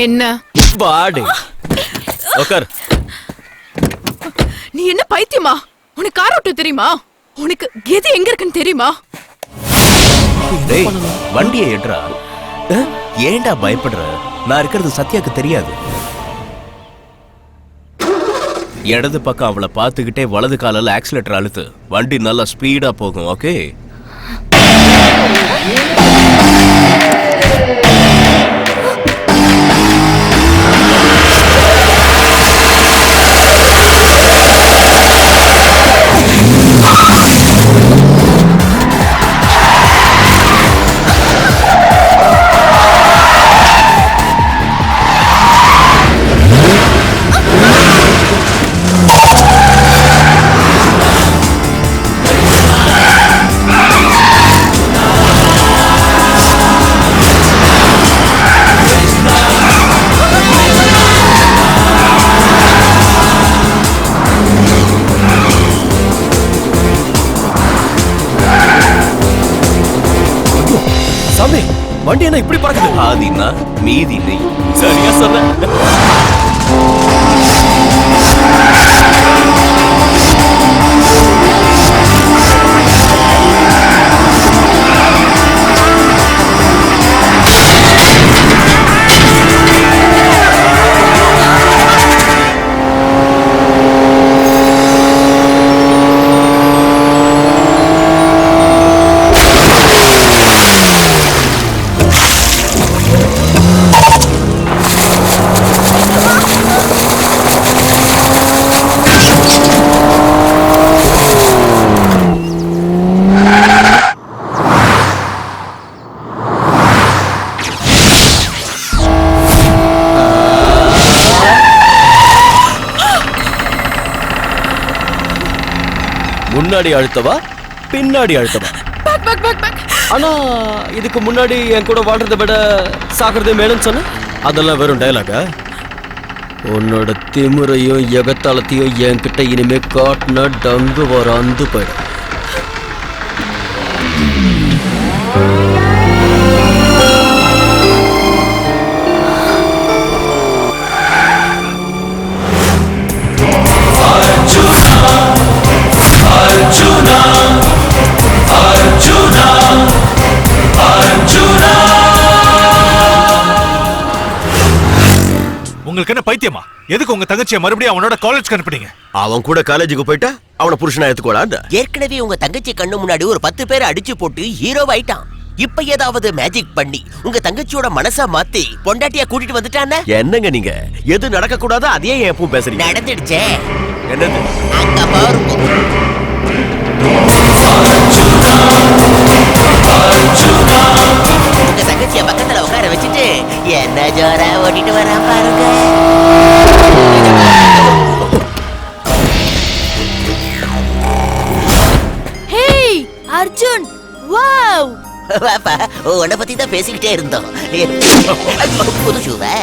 என்ன வாடி உட்கார். நீ என்ன பைத்தியமா? உனக்கு கார் ஓட்ட தெரியுமா? உனக்கு எது எங்க இருக்குன்னு தெரியுமா? டேய் வண்டியை ஏட்றா. ஏன்டா பயப்படுற? நான் இருக்கிறது சத்யாக்கு தெரியாது. இடது பக்கம் அவளை பார்த்துக்கிட்டே வலது காலில் ஆக்சிலேட்டர் அழுத்து. வண்டி நல்லா ஸ்பீடா போகும். ஓகே? வண்டி என்ன இப்படி பறக்குது? ஆதினா மீதி நெய். சரியா சொன்ன. முன்னாடி அழுத்தவா பின்னாடி அழுத்தவா? ஆனா இதுக்கு முன்னாடி என் கூட வாழ்றதை விட சாகிறதே மேலும் சொன்ன. அதெல்லாம் வெறும் டயலாகா? உன்னோட திமுறையும் எகத்தாளத்தையும் என்கிட்ட இனிமே காட்டினா டங்கு வர அந்து போயிடும். உங்களுக்கு என்ன பைத்தியமா? எதுக்கு உங்க தங்கச்சியை மறுபடியும் அவனோட காலேஜ் அனுப்புனீங்க? அவன் கூட காலேஜுக்கு போயிட்டா அவனை புருஷனா எடுத்துக்கோடா. ஏற்கனவே உங்க தங்கச்சி கண்ணு முன்னாடி ஒரு 10 பேரை அடிச்சு போட்டு ஹீரோவாயிட்டான். இப்ப ஏதாவது மேஜிக் பண்ணி உங்க தங்கச்சியோட மனச மாத்தி பொண்டாட்டியா கூட்டிட்டு வந்துட்டானே. என்னங்க நீங்க? எது நடக்க கூடாதோ அதே எப்பவும் பேசுறீங்க. நடந்துடுச்சே. என்னது? அங்க பாருங்க. உங்க தங்கச்சிய பக்கத்துல உட்கார வச்சுட்டு என்ன ஜோரா ஓட்டிட்டு வரா பாருங்க. Hey Arjun, wow! வாப்பா, உன்னை பத்தி தான் பேசிக்கிட்டே இருந்தோம். புது ஷூவா?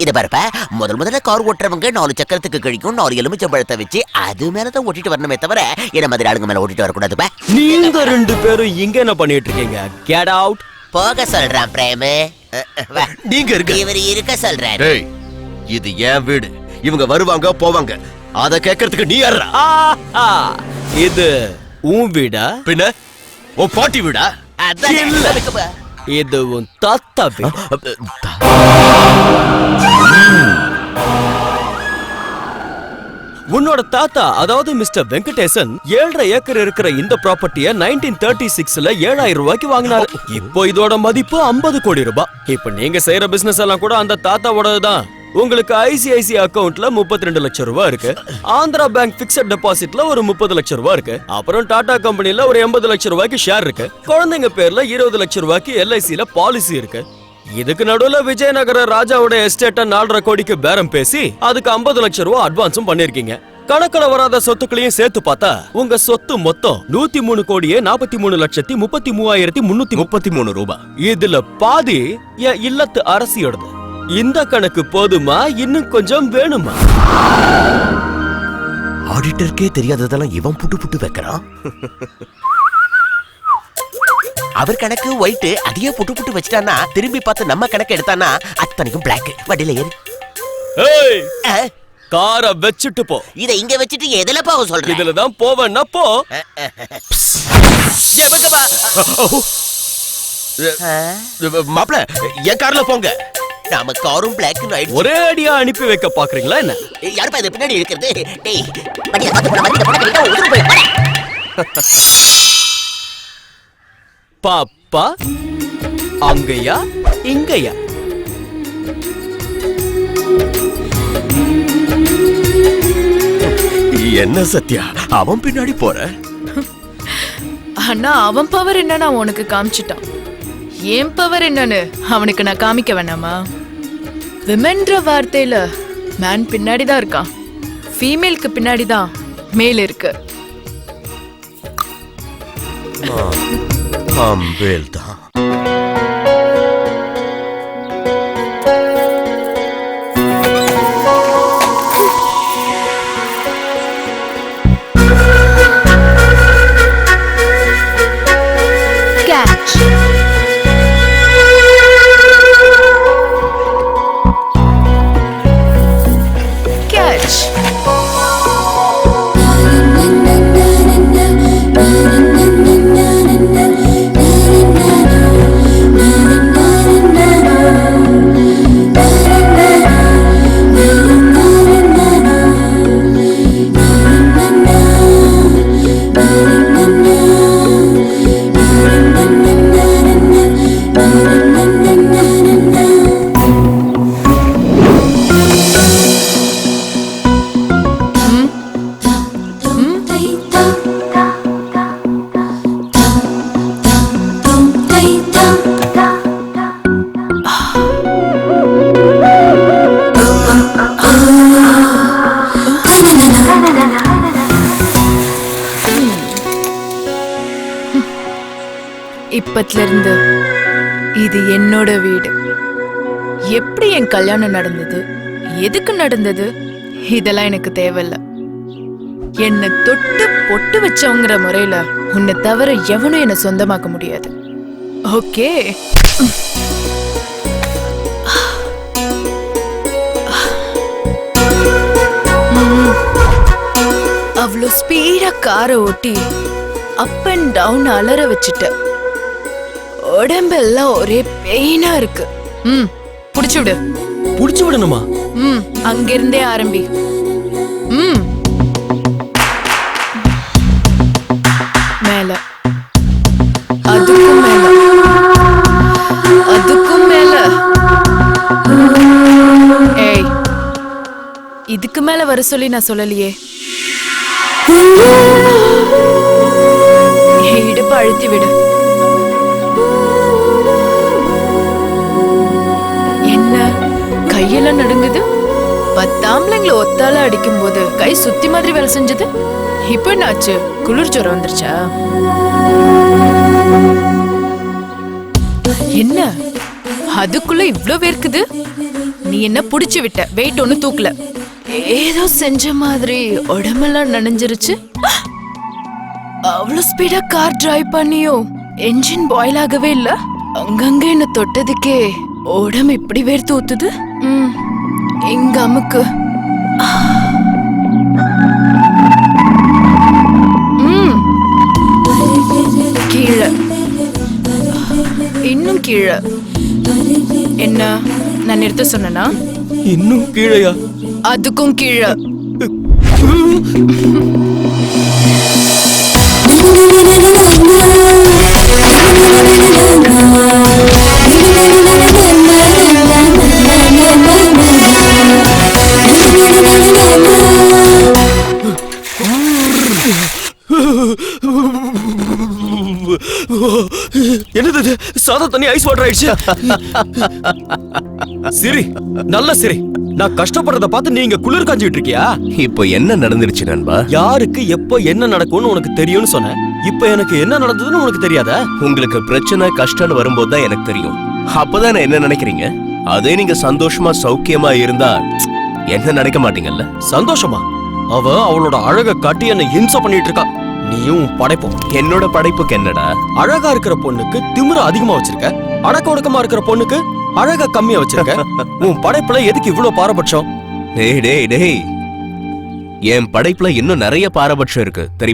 இத பாருப்பா, முதல்ல கார் ஓட்டுறவங்க 4 சக்கரத்துக்கு கழிக்கும் 4 எலுமிச்சம்பழத்தை வச்சு அது மேலதான் ஓட்டிட்டு வரணுமே தவிர என்ன மாதிரி ஆளுங்க மேல ஓட்டிட்டு வரக்கூடாதுப்பா. நீங்க 2 பேரும் இங்க என்ன பண்ணிட்டு இருக்கீங்க? Get out. போக சொல்றான் பிரேமு. நீங்க இருக்க. இவர் இருக்க சொல்றாரு. டேய், இது என் வீடு. இவங்க வருவாங்க போவாங்க. அத கேட்கறதுக்கு நீ யாரா? இது உன் வீடா? பின்ன உன் பாட்டி வீடா? அதான் இல்ல. இது உன் தாத்தா வீடு. உன்னோட தாத்தா அதாவது மிஸ்டர் வெங்கடேசன் 7.5 ஏக்கர் இருக்கிற இந்த ப்ராப்பர்ட்டிய 1936ல 7,000 ரூபாய்க்கு வாங்கினாரு. இப்போ இதோட மதிப்பு 50 கோடி ரூபாய். இப்ப நீங்க செய்யற பிசினஸ் எல்லாம் கூட அந்த தாத்தாவோடதான். உங்களுக்கு ஐசிஐசி அக்கவுண்ட்ல 32 லட்சம் ரூபாய் இருக்கு. ஆந்திரா பேங்க் பிக்ஸட் டெபாசிட்ல ஒரு 30 லட்சம் ரூபாய் இருக்கு. அப்புறம் டாடா கம்பெனில ஒரு 80 லட்சம் ரூபாய்க்கு ஷேர் இருக்கு. குழந்தைங்க பேர்ல 20 லட்சம் ரூபாய்க்கு எல்ஐசில பாலிசி இருக்கு. இதுக்கு நடுவுல விஜயநகர ராஜாவோட எஸ்டேட்ட 4.5 கோடிக்கு பேரம் பேசி அதுக்கு 50 லட்சம் ரூபாய் அட்வான்ஸும் பண்ணிருக்கீங்க. கணக்கில் வராத சொத்துக்களையும் சேர்த்து பார்த்தா உங்க சொத்து மொத்தம் 103 கோடியே 43,33,333 ரூபாய். இதுல பாதி என் இல்லத்து அரசியோடது. இந்த கணக்கு போதுமா? இன்னும் கொஞ்சம் வேணுமா? ஆடிட்டருக்கே தெரியாததெல்லாம் இவன் புட்டு புட்டு வைக்கிறான். அவர் கணக்கு ஒயிட், அதையே புட்டு புட்டு வச்சிட்டானா திரும்பி பார்த்து நம்ம கணக்கு எடுத்தானா அத்தனைக்கும் பிளாக். வண்டியில ஏறு. ஏய் காரை வச்சுட்டு போ. இத இங்க வச்சிட்டு எதுல போக சொல்ற? இதுல தான் போவேன்னா போ. மாப்ள என் கார்ல போங்க. நாம காரும் பிளாக் ஆயிடுச்சு. ஒரே அடியா அனுப்பி வைக்க பாக்குறீங்களா என்ன? யாருப்பா இது பின்னாடி இருக்கிறது? டேய் வண்டியை பார்த்து போடா, வண்டியை போடா, கிட்ட உதிரு போய் போடா. பாப்பா அங்கயா இங்கயா? என்ன சத்யா அவன் பின்னாடி போற? ஆனா அவன் பவர் என்னன்னு அவன் உனக்கு காமிச்சிட்டான். என் பவர் என்னன்னு அவனுக்கு நான் காமிக்க வேணாமா? விமென்ற வார்த்தையில மேன் பின்னாடி தான் இருக்கான், ஃபீமேலுக்கு பின்னாடி தான் மேல் இருக்கு. அம்பேல் தான். Catch. Catch. இப்பத்துல இருந்து இது என்னோட வீடு. எப்படி என் கல்யாணம் நடந்தது, எதுக்கு நடந்தது, இதெல்லாம் எனக்கு தேவையில்ல. என்னை தொட்டு பொட்டு வச்சவங்கிற முறையில உன்னை தவிர எவனும் என்னை சொந்தமாக்க முடியாது. ஓகே? அவ்வளோ ஸ்பீடா காரை ஓட்டி அப் அண்ட் டவுன் அலற வச்சுட்ட. உடம்பெல்லாம் ஒரே பெயினா இருக்கு. புடிச்சு விடு. புடிச்சு விடணுமா? அங்கிருந்தே ஆரம்பி. மேல, அதுக்கும் மேல, அதுக்கும் மேல. ஏய், இதுக்கு மேல வர சொல்லி நான் சொல்லலையே. இடுப்பு அழுத்தி விடு. என்ன கையெல்லாம் நடுங்குது? 10 ஆம்பளைங்களை ஒத்தால அடிக்கும் போது கை சுத்தி மாதிரி வேலை செஞ்சது, இப்ப என்ன ஆச்சு? குளிர் ஜுரம் வந்துருச்சா? என்ன அதுக்குள்ள இவ்ளோ வேர்க்குது? நீ என்ன புடிச்சு விட்ட? வெயிட் ஒண்ணு தூக்கல, ஏதோ செஞ்ச மாதிரி உடம்பெல்லாம் நனைஞ்சிருச்சு. அவ்வளவு ஸ்பீடா கார் டிரைவ் பண்ணியோ என்ஜின் பாயில் ஆகவே இல்ல. அங்கங்க என்ன தொட்டதுக்கே உடம்பு இப்படி வேர்த்து ஊத்துது. எங்க அமுக்கு. கீழே, இன்னும் கீழே. என்ன நான் நிறுத்த சொன்னா? இன்னும் கீழையா? அதுக்கும் கீழே. என்னது சாதா தண்ணி ஐஸ் வாட்டர் ஆயிடுச்சு. சிரி, நல்ல சிரி. நான் கஷ்டப்படுறத பார்த்து நீங்க குளிர் காஞ்சிட்டு இருக்கியா? இப்போ என்ன நடந்துருச்சு நண்பா? யாருக்கு எப்போ என்ன நடக்கும்னு உனக்கு தெரியும்னு சொன்னேன். இப்போ எனக்கு என்ன நடந்ததுன்னு உனக்கு தெரியாதா? உங்களுக்கு பிரச்சனை கஷ்டம்னு வரும்போது தான் எனக்கு தெரியும். அப்பதான் என்ன நினைக்கிறீங்க? அதே நீங்க சந்தோஷமா சௌக்கியமா இருந்தா என்ன நினைக்க மாட்டீங்கல்ல? சந்தோஷமா? அவ அவளோட அழக காட்டி என்ன ஹிம்சை பண்ணிட்டு இருக்கா. நீயும் உன் படைப்பும். என்னோட படைப்புக்கு என்னடா? அழகா இருக்கிற பொண்ணுக்கு திமிர அதிகமா வச்சிருக்க, அடக்க ஒடுக்கமா இருக்கிற பொண்ணுக்கு அழகா கம்மியா வச்சிருக்க. உன் படைப்புல எதுக்கு இவ்வளவு பாரபட்சம்? டேய் டேய் டேய், என் படைப்புல இன்னும் நிறைய பாரபட்சம் இருக்கு தெரியுமா?